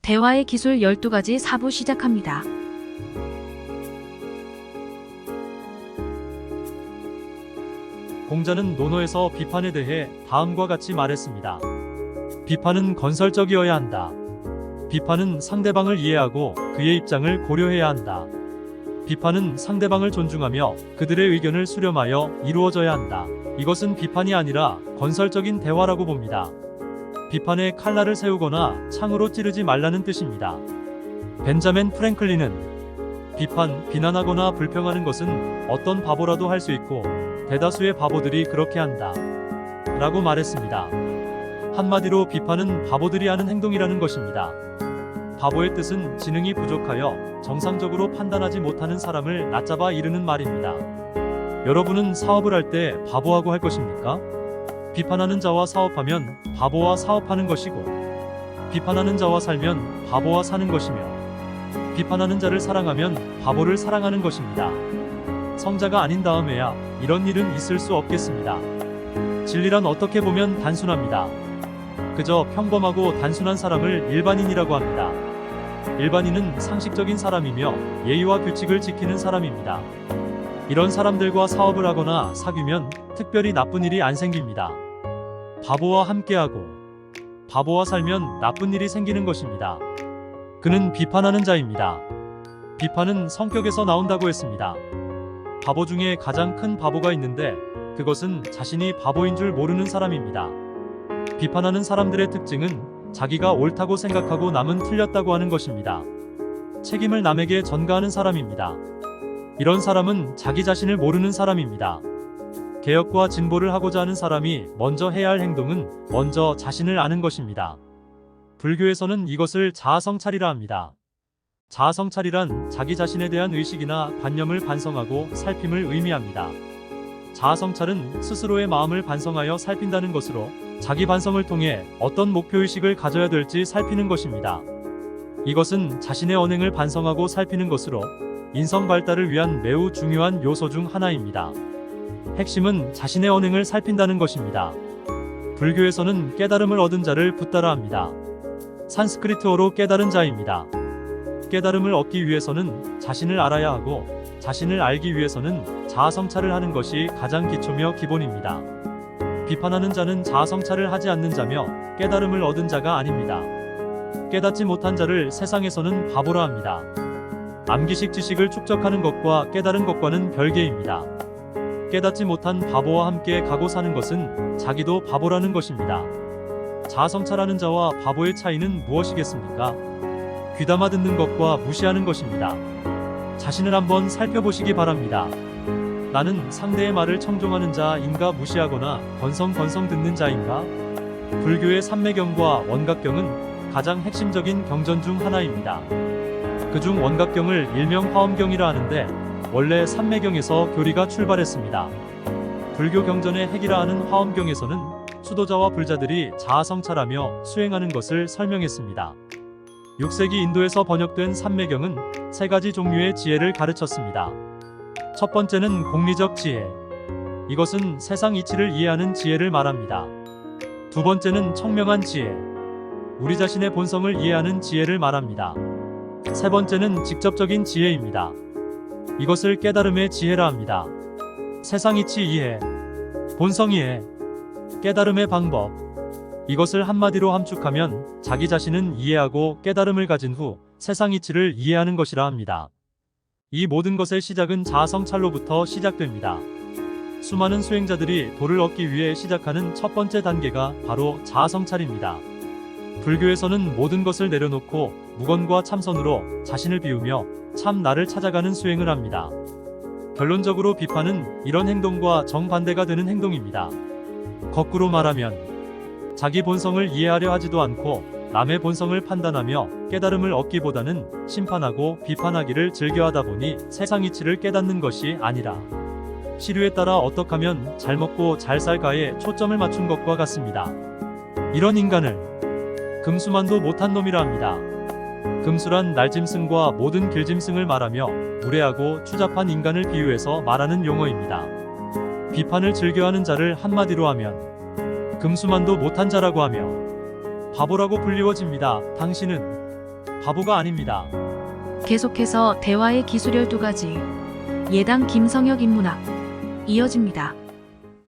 대화의 기술 12가지 4부 시작합니다. 공자는 논어에서 비판에 대해 다음과 같이 말했습니다. 비판은 건설적이어야 한다. 비판은 상대방을 이해하고 그의 입장을 고려해야 한다. 비판은 상대방을 존중하며 그들의 의견을 수렴하여 이루어져야 한다. 이것은 비판이 아니라 건설적인 대화라고 봅니다. 비판에 칼날을 세우거나 창으로 찌르지 말라는 뜻입니다. 벤자민 프랭클린은 비난하거나 불평하는 것은 어떤 바보라도 할 수 있고 대다수의 바보들이 그렇게 한다 라고 말했습니다. 한마디로 비판은 바보들이 하는 행동이라는 것입니다. 바보의 뜻은 지능이 부족하여 정상적으로 판단하지 못하는 사람을 낮잡아 이르는 말입니다. 여러분은 사업을 할 때 바보하고 할 것입니까? 비판하는 자와 사업하면 바보와 사업하는 것이고, 비판하는 자와 살면 바보와 사는 것이며, 비판하는 자를 사랑하면 바보를 사랑하는 것입니다. 성자가 아닌 다음에야 이런 일은 있을 수 없겠습니다. 진리란 어떻게 보면 단순합니다. 그저 평범하고 단순한 사람을 일반인이라고 합니다. 일반인은 상식적인 사람이며 예의와 규칙을 지키는 사람입니다. 이런 사람들과 사업을 하거나 사귀면 특별히 나쁜 일이 안 생깁니다. 바보와 함께하고 바보와 살면 나쁜 일이 생기는 것입니다. 그는 비판하는 자입니다. 비판은 성격에서 나온다고 했습니다. 바보 중에 가장 큰 바보가 있는데 그것은 자신이 바보인 줄 모르는 사람입니다. 비판하는 사람들의 특징은 자기가 옳다고 생각하고 남은 틀렸다고 하는 것입니다. 책임을 남에게 전가하는 사람입니다. 이런 사람은 자기 자신을 모르는 사람입니다. 개혁과 진보를 하고자 하는 사람이 먼저 해야 할 행동은 먼저 자신을 아는 것입니다. 불교에서는 이것을 자아성찰이라 합니다. 자아성찰이란 자기 자신에 대한 의식이나 관념을 반성하고 살핌을 의미합니다. 자아성찰은 스스로의 마음을 반성하여 살핀다는 것으로 자기 반성을 통해 어떤 목표의식을 가져야 될지 살피는 것입니다. 이것은 자신의 언행을 반성하고 살피는 것으로 인성 발달을 위한 매우 중요한 요소 중 하나입니다. 핵심은 자신의 언행을 살핀다는 것입니다. 불교에서는 깨달음을 얻은 자를 붓다라 합니다. 산스크리트어로 깨달은 자입니다. 깨달음을 얻기 위해서는 자신을 알아야 하고 자신을 알기 위해서는 자아성찰을 하는 것이 가장 기초며 기본입니다. 비판하는 자는 자아성찰을 하지 않는 자며 깨달음을 얻은 자가 아닙니다. 깨닫지 못한 자를 세상에서는 바보라 합니다. 암기식 지식을 축적하는 것과 깨달은 것과는 별개입니다. 깨닫지 못한 바보와 함께 가고 사는 것은 자기도 바보라는 것입니다. 자아성찰하는 자와 바보의 차이는 무엇이겠습니까? 귀담아 듣는 것과 무시하는 것입니다. 자신을 한번 살펴보시기 바랍니다. 나는 상대의 말을 청종하는 자인가 무시하거나 건성건성 듣는 자인가? 불교의 삼매경과 원각경은 가장 핵심적인 경전 중 하나입니다. 그중 원각경을 일명 화엄경이라 하는데 원래 삼매경에서 교리가 출발했습니다. 불교 경전의 핵이라 하는 화엄경에서는 수도자와 불자들이 자아성찰하며 수행하는 것을 설명했습니다. 6세기 인도에서 번역된 삼매경은 세 가지 종류의 지혜를 가르쳤습니다. 첫 번째는 공리적 지혜. 이것은 세상 이치를 이해하는 지혜를 말합니다. 두 번째는 청명한 지혜. 우리 자신의 본성을 이해하는 지혜를 말합니다. 세 번째는 직접적인 지혜입니다. 이것을 깨달음의 지혜라 합니다. 세상 이치 이해, 본성 이해, 깨달음의 방법. 이것을 한마디로 함축하면 자기 자신은 이해하고 깨달음을 가진 후 세상 이치를 이해하는 것이라 합니다. 이 모든 것의 시작은 자아성찰로부터 시작됩니다. 수많은 수행자들이 도를 얻기 위해 시작하는 첫 번째 단계가 바로 자아성찰입니다. 불교에서는 모든 것을 내려놓고 무건과 참선으로 자신을 비우며 참 나를 찾아가는 수행을 합니다. 결론적으로 비판은 이런 행동과 정반대가 되는 행동입니다. 거꾸로 말하면 자기 본성을 이해하려 하지도 않고 남의 본성을 판단하며 깨달음을 얻기보다는 심판하고 비판하기를 즐겨하다 보니 세상 이치를 깨닫는 것이 아니라 시류에 따라 어떻게 하면 잘 먹고 잘 살까에 초점을 맞춘 것과 같습니다. 이런 인간을 금수만도 못한 놈이라 합니다. 금수란 날짐승과 모든 길짐승을 말하며 무례하고 추잡한 인간을 비유해서 말하는 용어입니다. 비판을 즐겨하는 자를 한마디로 하면 금수만도 못한 자라고 하며 바보라고 불리워집니다. 당신은 바보가 아닙니다. 계속해서 대화의 기술 12가지. 예당 김성혁 인문학 이어집니다.